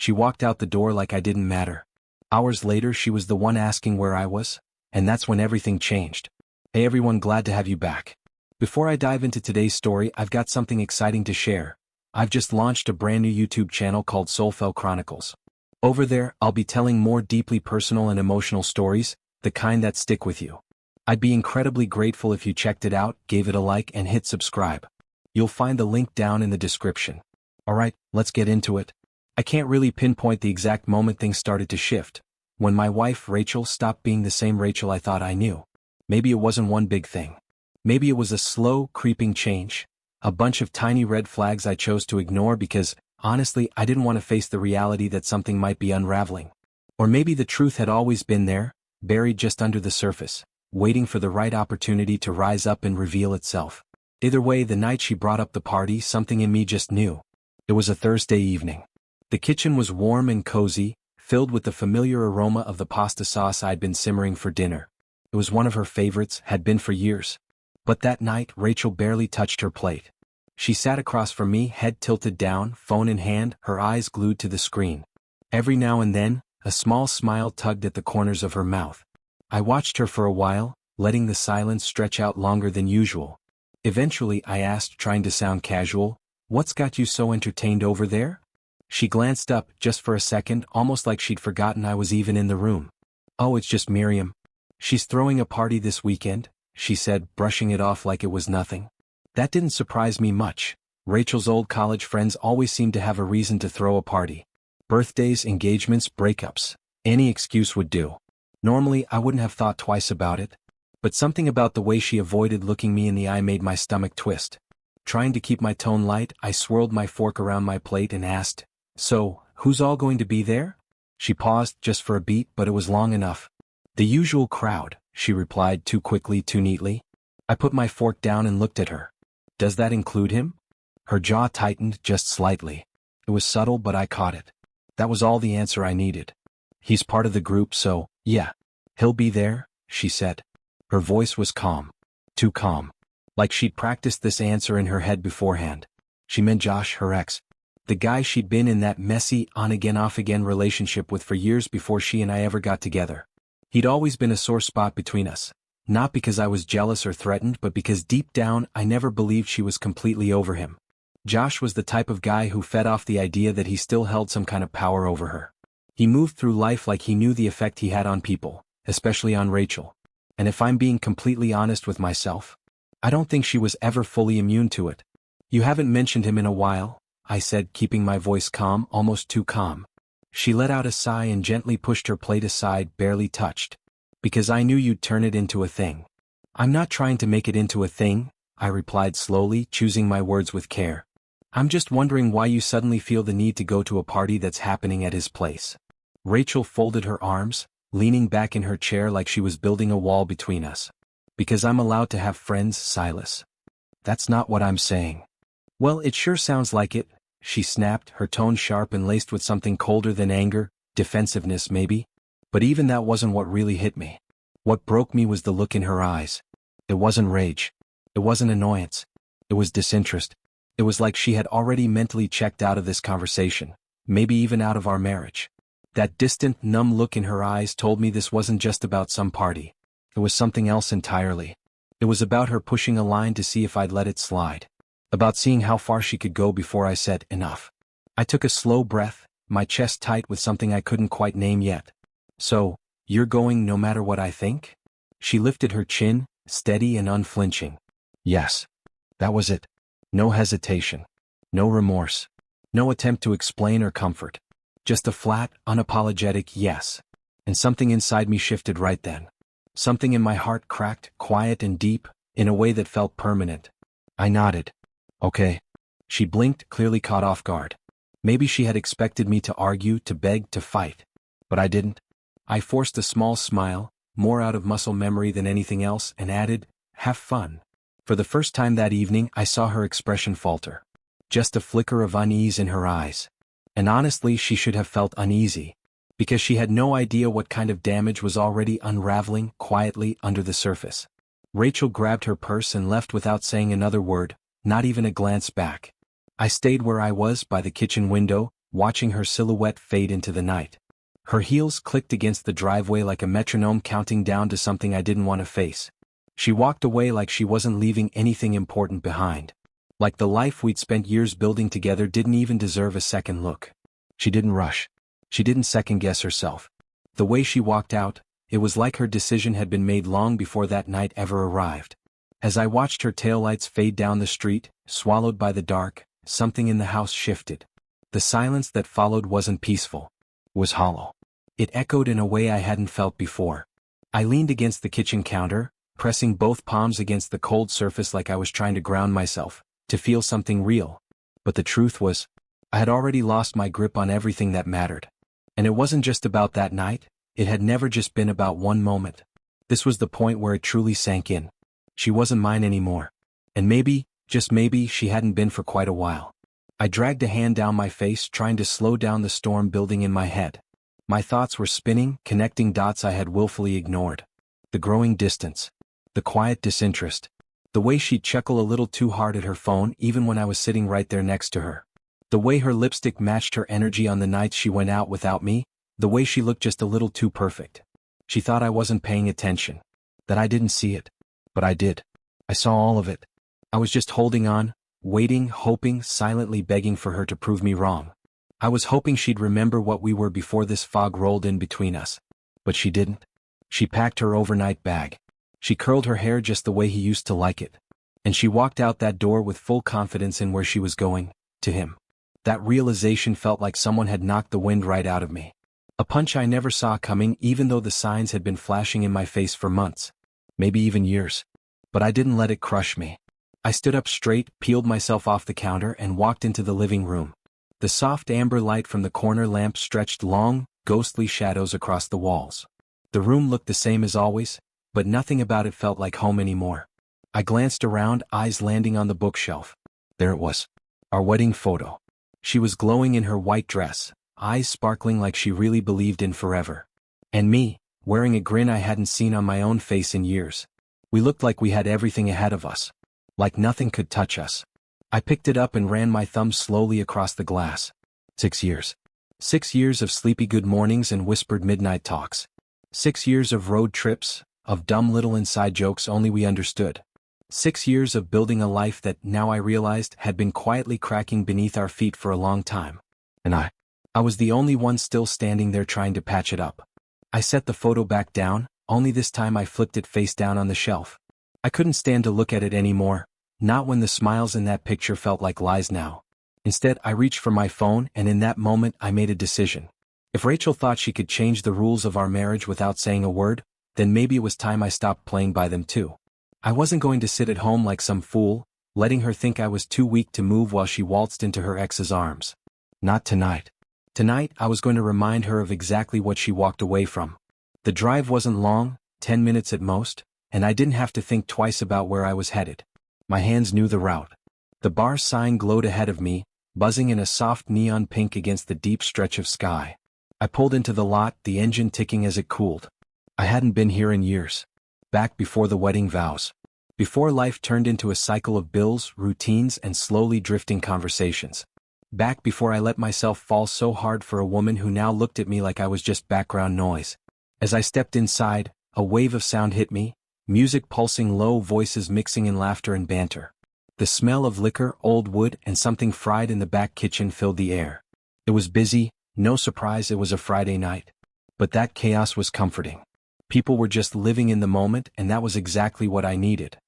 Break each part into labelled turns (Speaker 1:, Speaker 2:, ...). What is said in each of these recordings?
Speaker 1: She walked out the door like I didn't matter. Hours later she was the one asking where I was, and that's when everything changed. Hey everyone, glad to have you back. Before I dive into today's story, I've got something exciting to share. I've just launched a brand new YouTube channel called Soulfell Chronicles. Over there, I'll be telling more deeply personal and emotional stories, the kind that stick with you. I'd be incredibly grateful if you checked it out, gave it a like, and hit subscribe. You'll find the link down in the description. Alright, let's get into it. I can't really pinpoint the exact moment things started to shift. When my wife, Rachel, stopped being the same Rachel I thought I knew. Maybe it wasn't one big thing. Maybe it was a slow, creeping change. A bunch of tiny red flags I chose to ignore because, honestly, I didn't want to face the reality that something might be unraveling. Or maybe the truth had always been there, buried just under the surface, waiting for the right opportunity to rise up and reveal itself. Either way, the night she brought up the party, something in me just knew. It was a Thursday evening. The kitchen was warm and cozy, filled with the familiar aroma of the pasta sauce I'd been simmering for dinner. It was one of her favorites, had been for years. But that night, Rachel barely touched her plate. She sat across from me, head tilted down, phone in hand, her eyes glued to the screen. Every now and then, a small smile tugged at the corners of her mouth. I watched her for a while, letting the silence stretch out longer than usual. Eventually, I asked, trying to sound casual, "What's got you so entertained over there?" She glanced up, just for a second, almost like she'd forgotten I was even in the room. "Oh, it's just Miriam. She's throwing a party this weekend," she said, brushing it off like it was nothing. That didn't surprise me much. Rachel's old college friends always seemed to have a reason to throw a party. Birthdays, engagements, breakups. Any excuse would do. Normally, I wouldn't have thought twice about it. But something about the way she avoided looking me in the eye made my stomach twist. Trying to keep my tone light, I swirled my fork around my plate and asked, "So, who's all going to be there?" She paused just for a beat, but it was long enough. "The usual crowd," she replied, too quickly, too neatly. I put my fork down and looked at her. "Does that include him?" Her jaw tightened just slightly. It was subtle, but I caught it. That was all the answer I needed. "He's part of the group, so, yeah. He'll be there," she said. Her voice was calm. Too calm. Like she'd practiced this answer in her head beforehand. She meant Josh, her ex. The guy she'd been in that messy, on-again, off-again relationship with for years before she and I ever got together. He'd always been a sore spot between us. Not because I was jealous or threatened, but because deep down I never believed she was completely over him. Josh was the type of guy who fed off the idea that he still held some kind of power over her. He moved through life like he knew the effect he had on people, especially on Rachel. And if I'm being completely honest with myself, I don't think she was ever fully immune to it. "You haven't mentioned him in a while," I said, keeping my voice calm, almost too calm. She let out a sigh and gently pushed her plate aside, barely touched. "Because I knew you'd turn it into a thing." "I'm not trying to make it into a thing," I replied slowly, choosing my words with care. "I'm just wondering why you suddenly feel the need to go to a party that's happening at his place." Rachel folded her arms, leaning back in her chair like she was building a wall between us. "Because I'm allowed to have friends, Silas." "That's not what I'm saying." "Well, it sure sounds like it," she snapped, her tone sharp and laced with something colder than anger, defensiveness maybe. But even that wasn't what really hit me. What broke me was the look in her eyes. It wasn't rage. It wasn't annoyance. It was disinterest. It was like she had already mentally checked out of this conversation, maybe even out of our marriage. That distant, numb look in her eyes told me this wasn't just about some party. It was something else entirely. It was about her pushing a line to see if I'd let it slide. About seeing how far she could go before I said enough. I took a slow breath, my chest tight with something I couldn't quite name yet. "So, you're going no matter what I think?" She lifted her chin, steady and unflinching. Yes. That was it. No hesitation. No remorse. No attempt to explain or comfort. Just a flat, unapologetic yes. And something inside me shifted right then. Something in my heart cracked, quiet and deep, in a way that felt permanent. I nodded. "Okay." She blinked, clearly caught off guard. Maybe she had expected me to argue, to beg, to fight. But I didn't. I forced a small smile, more out of muscle memory than anything else, and added, "Have fun." For the first time that evening, I saw her expression falter. Just a flicker of unease in her eyes. And honestly, she should have felt uneasy. Because she had no idea what kind of damage was already unraveling, quietly, under the surface. Rachel grabbed her purse and left without saying another word, not even a glance back. I stayed where I was, by the kitchen window, watching her silhouette fade into the night. Her heels clicked against the driveway like a metronome counting down to something I didn't want to face. She walked away like she wasn't leaving anything important behind. Like the life we'd spent years building together didn't even deserve a second look. She didn't rush. She didn't second-guess herself. The way she walked out, it was like her decision had been made long before that night ever arrived. As I watched her taillights fade down the street, swallowed by the dark, something in the house shifted. The silence that followed wasn't peaceful. It was hollow. It echoed in a way I hadn't felt before. I leaned against the kitchen counter, pressing both palms against the cold surface like I was trying to ground myself, to feel something real. But the truth was, I had already lost my grip on everything that mattered. And it wasn't just about that night, it had never just been about one moment. This was the point where it truly sank in. She wasn't mine anymore. And maybe, just maybe, she hadn't been for quite a while. I dragged a hand down my face, trying to slow down the storm building in my head. My thoughts were spinning, connecting dots I had willfully ignored. The growing distance. The quiet disinterest. The way she'd chuckle a little too hard at her phone even when I was sitting right there next to her. The way her lipstick matched her energy on the nights she went out without me. The way she looked just a little too perfect. She thought I wasn't paying attention. That I didn't see it. But I did. I saw all of it. I was just holding on, waiting, hoping, silently begging for her to prove me wrong. I was hoping she'd remember what we were before this fog rolled in between us. But she didn't. She packed her overnight bag. She curled her hair just the way he used to like it. And she walked out that door with full confidence in where she was going, to him. That realization felt like someone had knocked the wind right out of me. A punch I never saw coming, even though the signs had been flashing in my face for months. Maybe even years. But I didn't let it crush me. I stood up straight, peeled myself off the counter and walked into the living room. The soft amber light from the corner lamp stretched long, ghostly shadows across the walls. The room looked the same as always, but nothing about it felt like home anymore. I glanced around, eyes landing on the bookshelf. There it was. Our wedding photo. She was glowing in her white dress, eyes sparkling like she really believed in forever. And me, wearing a grin I hadn't seen on my own face in years. We looked like we had everything ahead of us. Like nothing could touch us. I picked it up and ran my thumb slowly across the glass. 6 years. 6 years of sleepy good mornings and whispered midnight talks. 6 years of road trips, of dumb little inside jokes only we understood. 6 years of building a life that, now I realized, had been quietly cracking beneath our feet for a long time. And I was the only one still standing there trying to patch it up. I set the photo back down, only this time I flipped it face down on the shelf. I couldn't stand to look at it anymore, not when the smiles in that picture felt like lies now. Instead, I reached for my phone, and in that moment I made a decision. If Rachel thought she could change the rules of our marriage without saying a word, then maybe it was time I stopped playing by them too. I wasn't going to sit at home like some fool, letting her think I was too weak to move while she waltzed into her ex's arms. Not tonight. Tonight, I was going to remind her of exactly what she walked away from. The drive wasn't long, 10 minutes at most, and I didn't have to think twice about where I was headed. My hands knew the route. The bar sign glowed ahead of me, buzzing in a soft neon pink against the deep stretch of sky. I pulled into the lot, the engine ticking as it cooled. I hadn't been here in years. Back before the wedding vows. Before life turned into a cycle of bills, routines, and slowly drifting conversations. Back before I let myself fall so hard for a woman who now looked at me like I was just background noise. As I stepped inside, a wave of sound hit me, music pulsing low, voices mixing in laughter and banter. The smell of liquor, old wood, and something fried in the back kitchen filled the air. It was busy, no surprise it was a Friday night. But that chaos was comforting. People were just living in the moment, and that was exactly what I needed.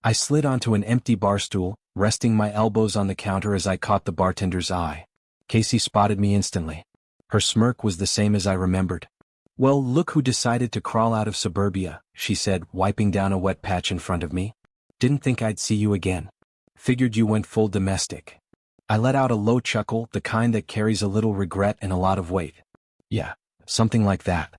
Speaker 1: I slid onto an empty bar stool, resting my elbows on the counter as I caught the bartender's eye. Casey spotted me instantly. Her smirk was the same as I remembered. "Well, look who decided to crawl out of suburbia," she said, wiping down a wet patch in front of me. "Didn't think I'd see you again. Figured you went full domestic." I let out a low chuckle, the kind that carries a little regret and a lot of weight. "Yeah, something like that."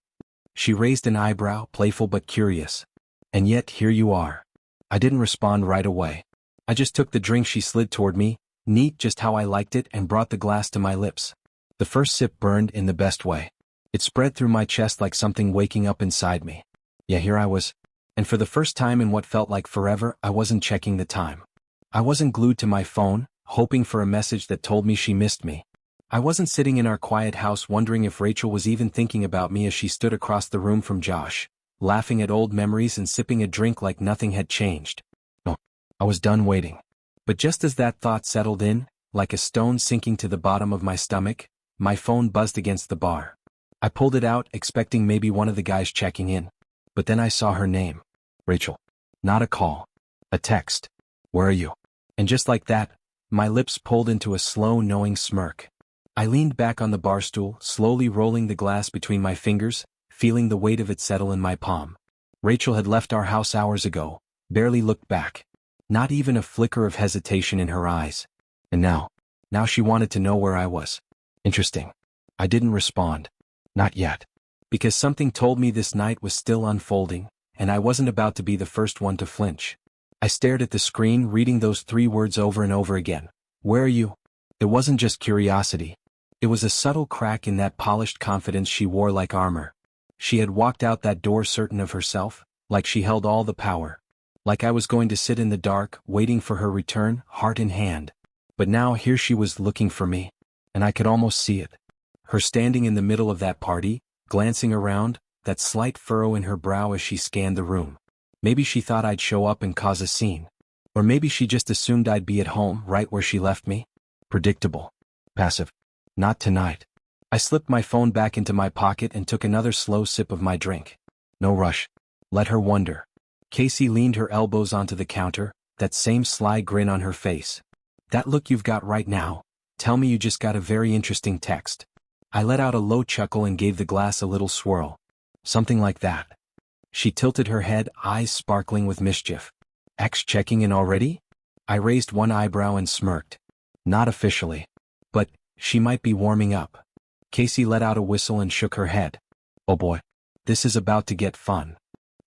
Speaker 1: She raised an eyebrow, playful but curious. "And yet here you are." I didn't respond right away. I just took the drink she slid toward me, neat just how I liked it, and brought the glass to my lips. The first sip burned in the best way. It spread through my chest like something waking up inside me. Yeah, here I was. And for the first time in what felt like forever, I wasn't checking the time. I wasn't glued to my phone, hoping for a message that told me she missed me. I wasn't sitting in our quiet house wondering if Rachel was even thinking about me as she stood across the room from Josh, laughing at old memories and sipping a drink like nothing had changed. No, I was done waiting. But just as that thought settled in, like a stone sinking to the bottom of my stomach, my phone buzzed against the bar. I pulled it out, expecting maybe one of the guys checking in. But then I saw her name. Rachel. Not a call. A text. Where are you? And just like that, my lips pulled into a slow, knowing smirk. I leaned back on the bar stool, slowly rolling the glass between my fingers, feeling the weight of it settle in my palm. Rachel had left our house hours ago, barely looked back. Not even a flicker of hesitation in her eyes. And now she wanted to know where I was. Interesting. I didn't respond. Not yet. Because something told me this night was still unfolding, and I wasn't about to be the first one to flinch. I stared at the screen, reading those 3 words over and over again. Where are you? It wasn't just curiosity. It was a subtle crack in that polished confidence she wore like armor. She had walked out that door certain of herself, like she held all the power. Like I was going to sit in the dark, waiting for her return, heart in hand. But now here she was looking for me. And I could almost see it. Her standing in the middle of that party, glancing around, that slight furrow in her brow as she scanned the room. Maybe she thought I'd show up and cause a scene. Or maybe she just assumed I'd be at home, right where she left me. Predictable. Passive. Not tonight. I slipped my phone back into my pocket and took another slow sip of my drink. No rush. Let her wonder. Casey leaned her elbows onto the counter, that same sly grin on her face. That look you've got right now. Tell me you just got a very interesting text. I let out a low chuckle and gave the glass a little swirl. Something like that. She tilted her head, eyes sparkling with mischief. Ex checking in already? I raised one eyebrow and smirked. Not officially. But she might be warming up. Casey let out a whistle and shook her head. Oh boy. This is about to get fun.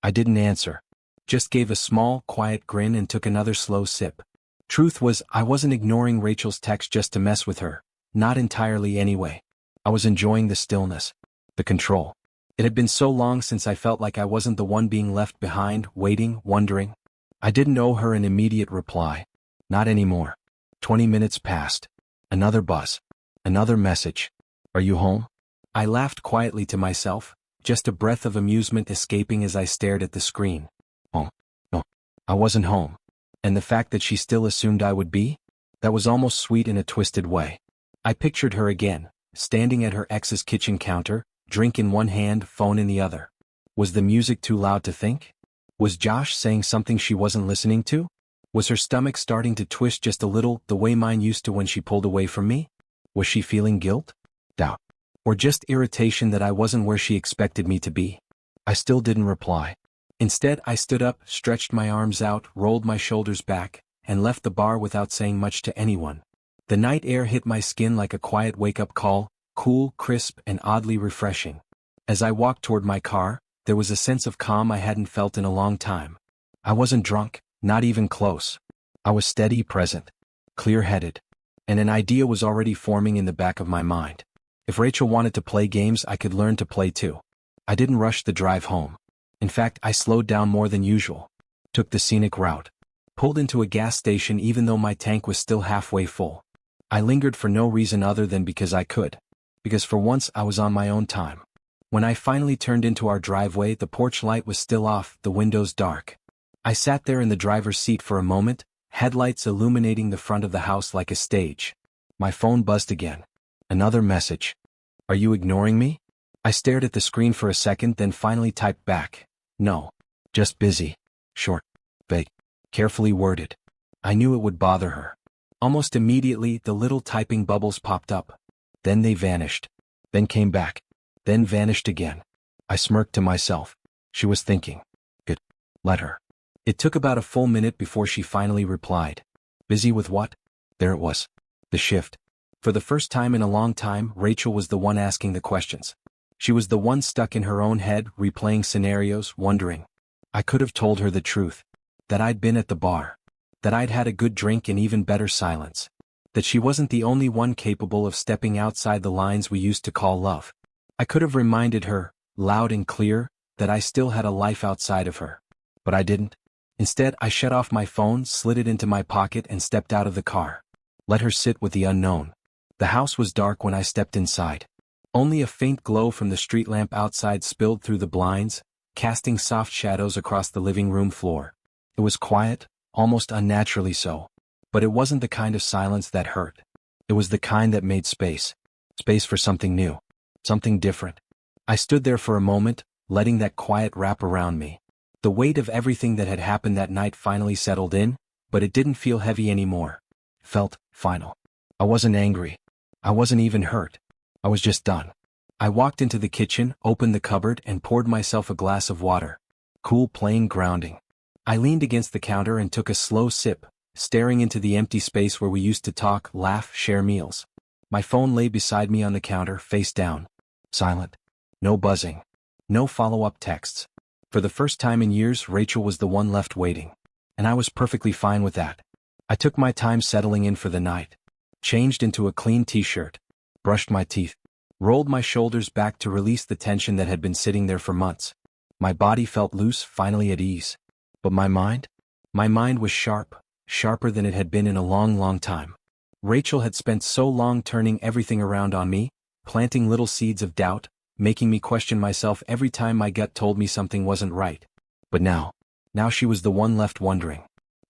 Speaker 1: I didn't answer. Just gave a small, quiet grin and took another slow sip. Truth was, I wasn't ignoring Rachel's text just to mess with her. Not entirely anyway. I was enjoying the stillness. The control. It had been so long since I felt like I wasn't the one being left behind, waiting, wondering. I didn't owe her an immediate reply. Not anymore. 20 minutes passed. Another buzz. Another message. Are you home? I laughed quietly to myself, just a breath of amusement escaping as I stared at the screen. Oh, no. I wasn't home. And the fact that she still assumed I would be? That was almost sweet in a twisted way. I pictured her again, standing at her ex's kitchen counter, drink in one hand, phone in the other. Was the music too loud to think? Was Josh saying something she wasn't listening to? Was her stomach starting to twist just a little, the way mine used to when she pulled away from me? Was she feeling guilt? Doubt. Or just irritation that I wasn't where she expected me to be? I still didn't reply. Instead, I stood up, stretched my arms out, rolled my shoulders back, and left the bar without saying much to anyone. The night air hit my skin like a quiet wake-up call, cool, crisp, and oddly refreshing. As I walked toward my car, there was a sense of calm I hadn't felt in a long time. I wasn't drunk, not even close. I was steady, present, clear-headed. And an idea was already forming in the back of my mind. If Rachel wanted to play games, I could learn to play too. I didn't rush the drive home. In fact, I slowed down more than usual. Took the scenic route. Pulled into a gas station even though my tank was still halfway full. I lingered for no reason other than because I could. Because for once I was on my own time. When I finally turned into our driveway, the porch light was still off, the windows dark. I sat there in the driver's seat for a moment, headlights illuminating the front of the house like a stage. My phone buzzed again. Another message. Are you ignoring me? I stared at the screen for a second, then finally typed back. No. Just busy. Short. Vague. Carefully worded. I knew it would bother her. Almost immediately, the little typing bubbles popped up. Then they vanished. Then came back. Then vanished again. I smirked to myself. She was thinking. Good. Let her. It took about a full minute before she finally replied. Busy with what? There it was. The shift. For the first time in a long time, Rachel was the one asking the questions. She was the one stuck in her own head, replaying scenarios, wondering. I could have told her the truth. That I'd been at the bar. That I'd had a good drink and even better silence. That she wasn't the only one capable of stepping outside the lines we used to call love. I could have reminded her, loud and clear, that I still had a life outside of her. But I didn't. Instead, I shut off my phone, slid it into my pocket and stepped out of the car. Let her sit with the unknown. The house was dark when I stepped inside. Only a faint glow from the street lamp outside spilled through the blinds, casting soft shadows across the living room floor. It was quiet, almost unnaturally so. But it wasn't the kind of silence that hurt. It was the kind that made space. Space for something new. Something different. I stood there for a moment, letting that quiet wrap around me. The weight of everything that had happened that night finally settled in, but it didn't feel heavy anymore. It felt final. I wasn't angry. I wasn't even hurt. I was just done. I walked into the kitchen, opened the cupboard, and poured myself a glass of water. Cool, plain, grounding. I leaned against the counter and took a slow sip, staring into the empty space where we used to talk, laugh, share meals. My phone lay beside me on the counter, face down. Silent. No buzzing. No follow-up texts. For the first time in years, Rachel was the one left waiting. And I was perfectly fine with that. I took my time settling in for the night. Changed into a clean t-shirt. Brushed my teeth. Rolled my shoulders back to release the tension that had been sitting there for months. My body felt loose, finally at ease. But my mind? My mind was sharp, sharper than it had been in a long, long time. Rachel had spent so long turning everything around on me, planting little seeds of doubt, making me question myself every time my gut told me something wasn't right. But now she was the one left wondering.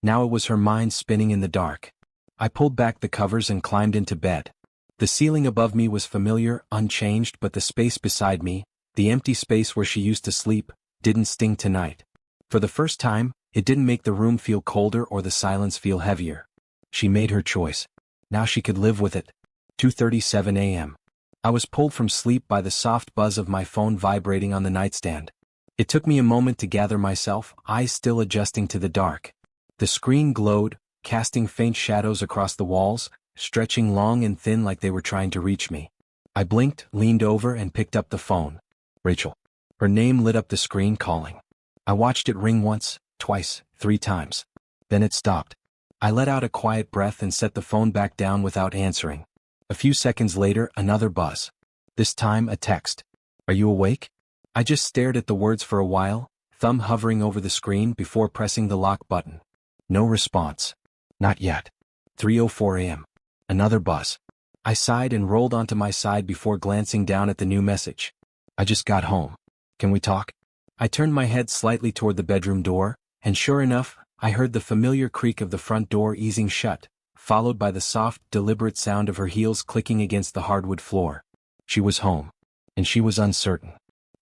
Speaker 1: Now it was her mind spinning in the dark. I pulled back the covers and climbed into bed. The ceiling above me was familiar, unchanged, but the space beside me, the empty space where she used to sleep, didn't sting tonight. For the first time, it didn't make the room feel colder or the silence feel heavier. She made her choice. Now she could live with it. 2:37 a.m. I was pulled from sleep by the soft buzz of my phone vibrating on the nightstand. It took me a moment to gather myself, eyes still adjusting to the dark. The screen glowed, casting faint shadows across the walls, stretching long and thin like they were trying to reach me. I blinked, leaned over, and picked up the phone. Rachel. Her name lit up the screen, calling. I watched it ring once, twice, 3 times. Then it stopped. I let out a quiet breath and set the phone back down without answering. A few seconds later, another buzz. This time, a text. Are you awake? I just stared at the words for a while, thumb hovering over the screen before pressing the lock button. No response. Not yet. 3:04 a.m. Another buzz. I sighed and rolled onto my side before glancing down at the new message. I just got home. Can we talk? I turned my head slightly toward the bedroom door, and sure enough, I heard the familiar creak of the front door easing shut, followed by the soft, deliberate sound of her heels clicking against the hardwood floor. She was home. And she was uncertain.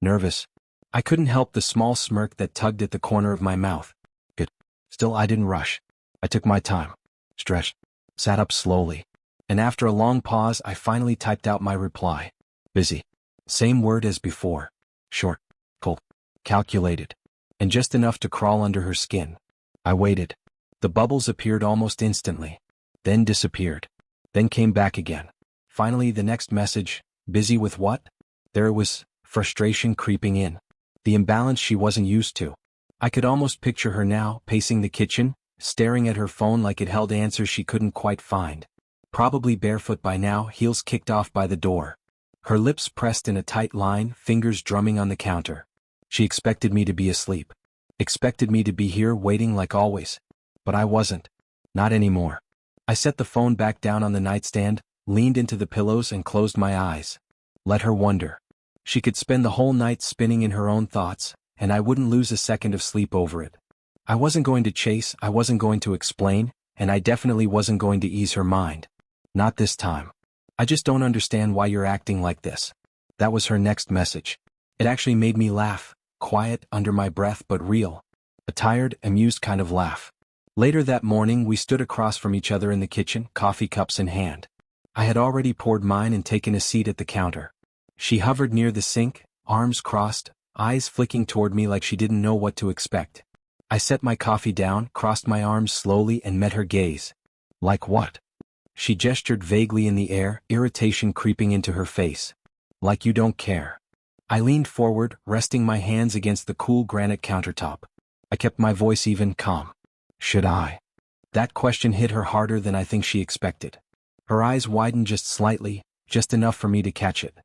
Speaker 1: Nervous. I couldn't help the small smirk that tugged at the corner of my mouth. Good. Still, I didn't rush. I took my time. Stretched. Sat up slowly. And after a long pause, I finally typed out my reply. Busy. Same word as before. Short. Cold. Calculated. And just enough to crawl under her skin. I waited. The bubbles appeared almost instantly. Then disappeared. Then came back again. Finally, the next message. Busy with what? There it was, frustration creeping in. The imbalance she wasn't used to. I could almost picture her now, pacing the kitchen, staring at her phone like it held answers she couldn't quite find. Probably barefoot by now, heels kicked off by the door. Her lips pressed in a tight line, fingers drumming on the counter. She expected me to be asleep. Expected me to be here waiting like always. But I wasn't. Not anymore. I set the phone back down on the nightstand, leaned into the pillows and closed my eyes. Let her wonder. She could spend the whole night spinning in her own thoughts, and I wouldn't lose a second of sleep over it. I wasn't going to chase, I wasn't going to explain, and I definitely wasn't going to ease her mind. Not this time. I just don't understand why you're acting like this. That was her next message. It actually made me laugh, quiet, under my breath, but real. A tired, amused kind of laugh. Later that morning, we stood across from each other in the kitchen, coffee cups in hand. I had already poured mine and taken a seat at the counter. She hovered near the sink, arms crossed, eyes flicking toward me like she didn't know what to expect. I set my coffee down, crossed my arms slowly, and met her gaze. Like what? She gestured vaguely in the air, irritation creeping into her face. Like you don't care. I leaned forward, resting my hands against the cool granite countertop. I kept my voice even, calm. Should I? That question hit her harder than I think she expected. Her eyes widened just slightly, just enough for me to catch it.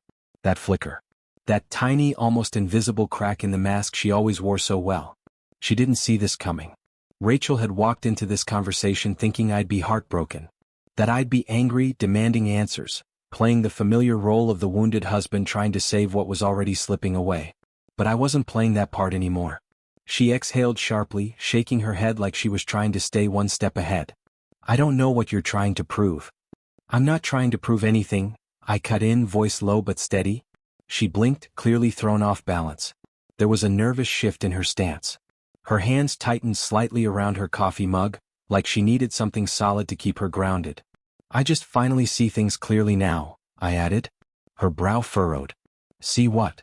Speaker 1: That flicker. That tiny, almost invisible crack in the mask she always wore so well. She didn't see this coming. Rachel had walked into this conversation thinking I'd be heartbroken. That I'd be angry, demanding answers. playing the familiar role of the wounded husband trying to save what was already slipping away. But I wasn't playing that part anymore. She exhaled sharply, shaking her head like she was trying to stay one step ahead. I don't know what you're trying to prove. I'm not trying to prove anything, I cut in, voice low but steady. She blinked, clearly thrown off balance. There was a nervous shift in her stance. Her hands tightened slightly around her coffee mug, like she needed something solid to keep her grounded. I just finally see things clearly now, I added. Her brow furrowed. See what?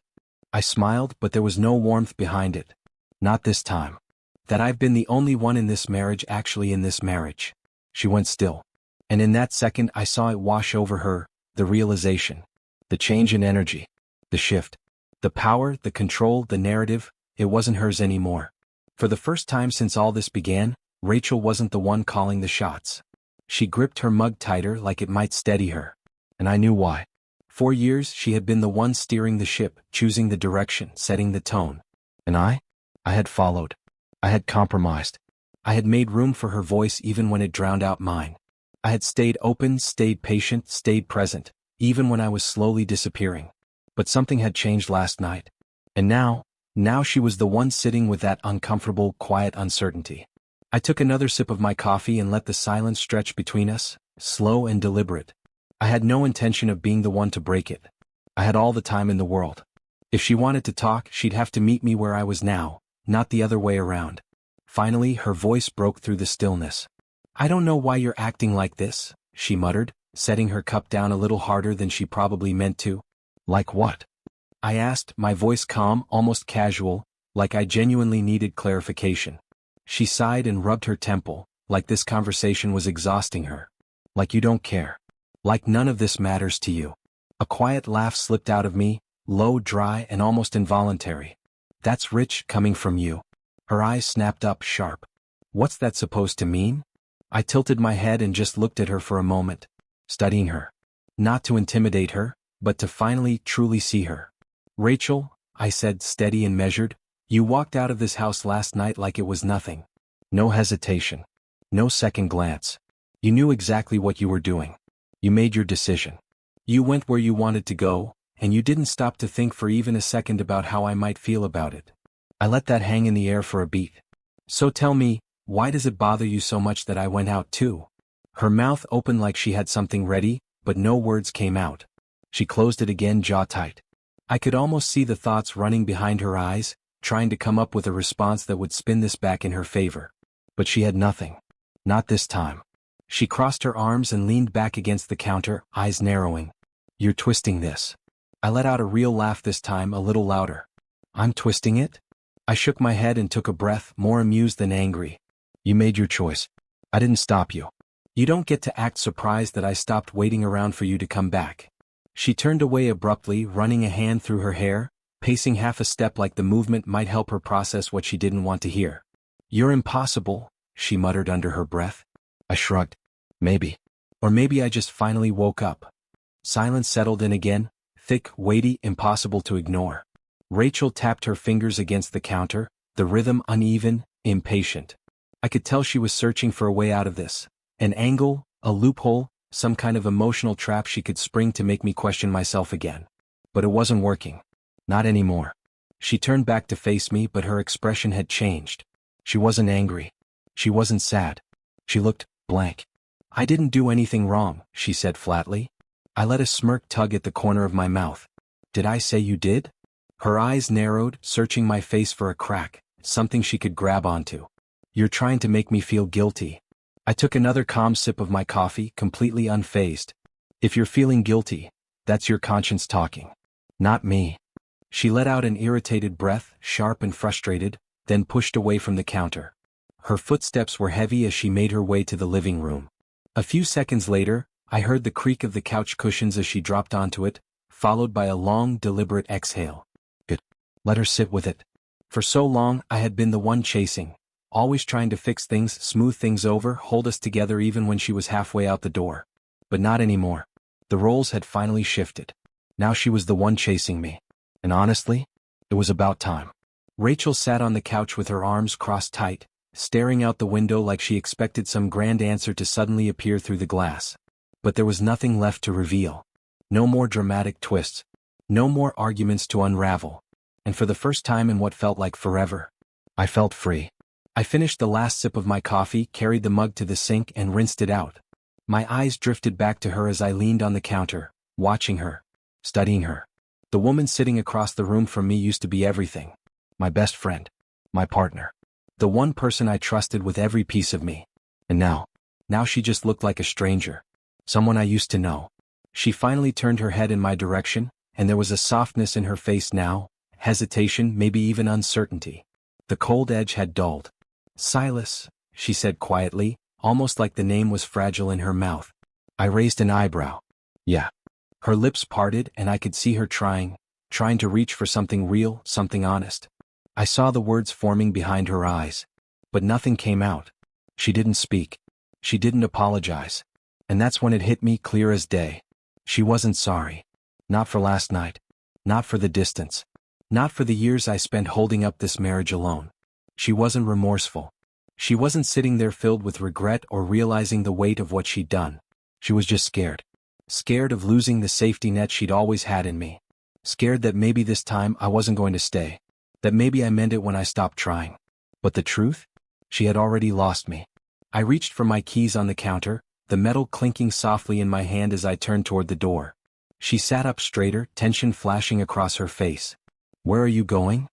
Speaker 1: I smiled, but there was no warmth behind it. Not this time. That I've been the only one in this marriage, actually in this marriage. She went still. And in that second I saw it wash over her, the realization. The change in energy. The shift. The power, the control, the narrative, it wasn't hers anymore. For the first time since all this began, Rachel wasn't the one calling the shots. She gripped her mug tighter like it might steady her. And I knew why. For years she had been the one steering the ship, choosing the direction, setting the tone. And I had followed. I had compromised. I had made room for her voice even when it drowned out mine. I had stayed open, stayed patient, stayed present, even when I was slowly disappearing. But something had changed last night. And now she was the one sitting with that uncomfortable, quiet uncertainty. I took another sip of my coffee and let the silence stretch between us, slow and deliberate. I had no intention of being the one to break it. I had all the time in the world. If she wanted to talk, she'd have to meet me where I was now, not the other way around. Finally, her voice broke through the stillness. I don't know why you're acting like this, she muttered, setting her cup down a little harder than she probably meant to. Like what? I asked, my voice calm, almost casual, like I genuinely needed clarification. She sighed and rubbed her temple, like this conversation was exhausting her. Like you don't care. Like none of this matters to you. A quiet laugh slipped out of me, low, dry, and almost involuntary. That's rich coming from you. Her eyes snapped up sharp. What's that supposed to mean? I tilted my head and just looked at her for a moment, studying her. Not to intimidate her, but to finally, truly see her. Rachel, I said, steady and measured, you walked out of this house last night like it was nothing. No hesitation. No second glance. You knew exactly what you were doing. You made your decision. You went where you wanted to go, and you didn't stop to think for even a second about how I might feel about it. I let that hang in the air for a beat. So tell me, why does it bother you so much that I went out too? Her mouth opened like she had something ready, but no words came out. She closed it again, jaw tight. I could almost see the thoughts running behind her eyes, trying to come up with a response that would spin this back in her favor. But she had nothing. Not this time. She crossed her arms and leaned back against the counter, eyes narrowing. You're twisting this. I let out a real laugh this time, a little louder. I'm twisting it? I shook my head and took a breath, more amused than angry. You made your choice. I didn't stop you. You don't get to act surprised that I stopped waiting around for you to come back. She turned away abruptly, running a hand through her hair, pacing half a step like the movement might help her process what she didn't want to hear. You're impossible, she muttered under her breath. I shrugged. Maybe. Or maybe I just finally woke up. Silence settled in again, thick, weighty, impossible to ignore. Rachel tapped her fingers against the counter, the rhythm uneven, impatient. I could tell she was searching for a way out of this. An angle, a loophole, some kind of emotional trap she could spring to make me question myself again. But it wasn't working. Not anymore. She turned back to face me, but her expression had changed. She wasn't angry. She wasn't sad. She looked blank. I didn't do anything wrong, she said flatly. I let a smirk tug at the corner of my mouth. Did I say you did? Her eyes narrowed, searching my face for a crack, something she could grab onto. You're trying to make me feel guilty. I took another calm sip of my coffee, completely unfazed. If you're feeling guilty, that's your conscience talking. Not me. She let out an irritated breath, sharp and frustrated, then pushed away from the counter. Her footsteps were heavy as she made her way to the living room. A few seconds later, I heard the creak of the couch cushions as she dropped onto it, followed by a long, deliberate exhale. Good. Let her sit with it. For so long, I had been the one chasing, always trying to fix things, smooth things over, hold us together even when she was halfway out the door. But not anymore. The roles had finally shifted. Now she was the one chasing me. And honestly, it was about time. Rachel sat on the couch with her arms crossed tight, staring out the window like she expected some grand answer to suddenly appear through the glass. But there was nothing left to reveal. No more dramatic twists. No more arguments to unravel. And for the first time in what felt like forever, I felt free. I finished the last sip of my coffee, carried the mug to the sink, and rinsed it out. My eyes drifted back to her as I leaned on the counter, watching her, studying her. The woman sitting across the room from me used to be everything. My best friend. My partner. The one person I trusted with every piece of me. And now she just looked like a stranger. Someone I used to know. She finally turned her head in my direction, and there was a softness in her face now, hesitation, maybe even uncertainty. The cold edge had dulled. "Silas," she said quietly, almost like the name was fragile in her mouth. I raised an eyebrow. "Yeah." Her lips parted and I could see her trying to reach for something real, something honest. I saw the words forming behind her eyes. But nothing came out. She didn't speak. She didn't apologize. And that's when it hit me clear as day. She wasn't sorry. Not for last night. Not for the distance. Not for the years I spent holding up this marriage alone. She wasn't remorseful. She wasn't sitting there filled with regret or realizing the weight of what she'd done. She was just scared. Scared of losing the safety net she'd always had in me. Scared that maybe this time I wasn't going to stay. That maybe I meant it when I stopped trying. But the truth? She had already lost me. I reached for my keys on the counter, the metal clinking softly in my hand as I turned toward the door. She sat up straighter, tension flashing across her face. "Where are you going?"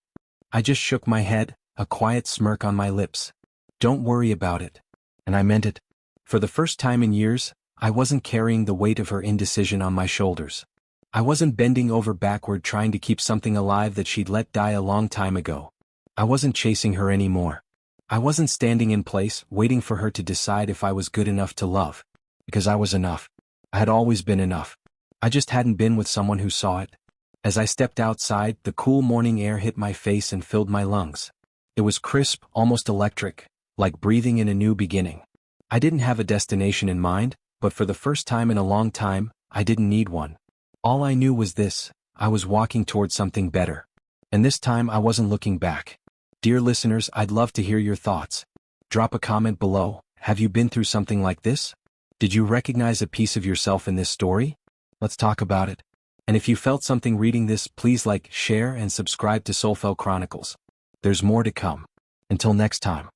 Speaker 1: I just shook my head, a quiet smirk on my lips. "Don't worry about it." And I meant it. For the first time in years, I wasn't carrying the weight of her indecision on my shoulders. I wasn't bending over backward trying to keep something alive that she'd let die a long time ago. I wasn't chasing her anymore. I wasn't standing in place, waiting for her to decide if I was good enough to love. Because I was enough. I had always been enough. I just hadn't been with someone who saw it. As I stepped outside, the cool morning air hit my face and filled my lungs. It was crisp, almost electric, like breathing in a new beginning. I didn't have a destination in mind, but for the first time in a long time, I didn't need one. All I knew was this: I was walking toward something better. And this time I wasn't looking back. Dear listeners, I'd love to hear your thoughts. Drop a comment below. Have you been through something like this? Did you recognize a piece of yourself in this story? Let's talk about it. And if you felt something reading this, please like, share, and subscribe to Soulfell Chronicles. There's more to come. Until next time.